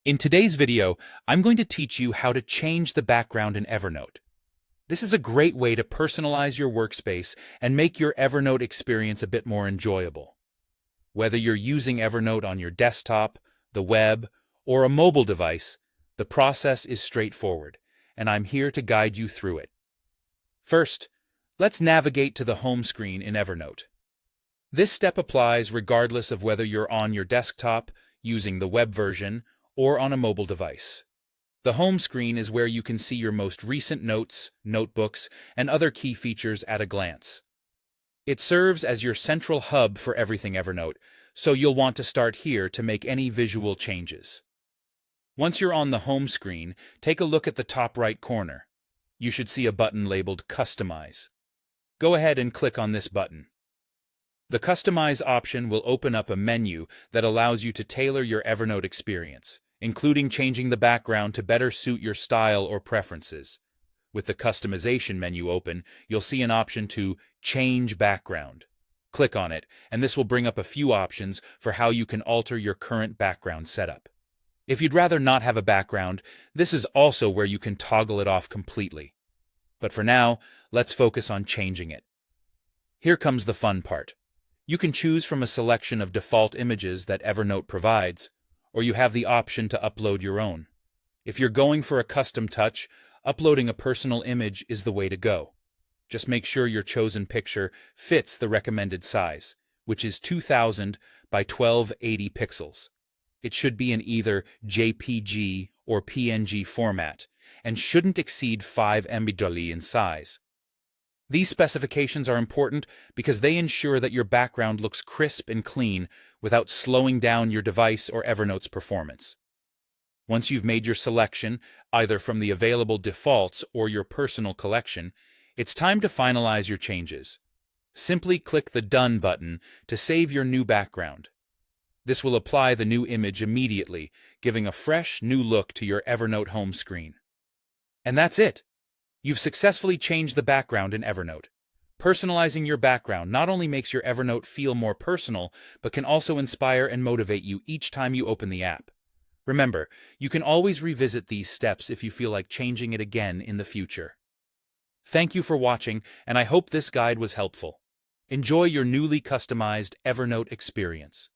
In today's video, I'm going to teach you how to change the background in Evernote. This is a great way to personalize your workspace and make your Evernote experience a bit more enjoyable. Whether you're using Evernote on your desktop, the web, or a mobile device, the process is straightforward, and I'm here to guide you through it. First, let's navigate to the home screen in Evernote. This step applies regardless of whether you're on your desktop, using the web version, or on a mobile device. The home screen is where you can see your most recent notes, notebooks, and other key features at a glance. It serves as your central hub for everything Evernote, so you'll want to start here to make any visual changes. Once you're on the home screen, take a look at the top right corner. You should see a button labeled Customize. Go ahead and click on this button. The Customize option will open up a menu that allows you to tailor your Evernote experience, including changing the background to better suit your style or preferences. With the Customization menu open, you'll see an option to Change Background. Click on it, and this will bring up a few options for how you can alter your current background setup. If you'd rather not have a background, this is also where you can toggle it off completely. But for now, let's focus on changing it. Here comes the fun part. You can choose from a selection of default images that Evernote provides, or you have the option to upload your own. If you're going for a custom touch, uploading a personal image is the way to go. Just make sure your chosen picture fits the recommended size, which is 2000 by 1280 pixels. It should be in either JPG or PNG format, and shouldn't exceed 5 MB in size. These specifications are important because they ensure that your background looks crisp and clean without slowing down your device or Evernote's performance. Once you've made your selection, either from the available defaults or your personal collection, it's time to finalize your changes. Simply click the Done button to save your new background. This will apply the new image immediately, giving a fresh, new look to your Evernote home screen. And that's it! You've successfully changed the background in Evernote. Personalizing your background not only makes your Evernote feel more personal, but can also inspire and motivate you each time you open the app. Remember, you can always revisit these steps if you feel like changing it again in the future. Thank you for watching, and I hope this guide was helpful. Enjoy your newly customized Evernote experience.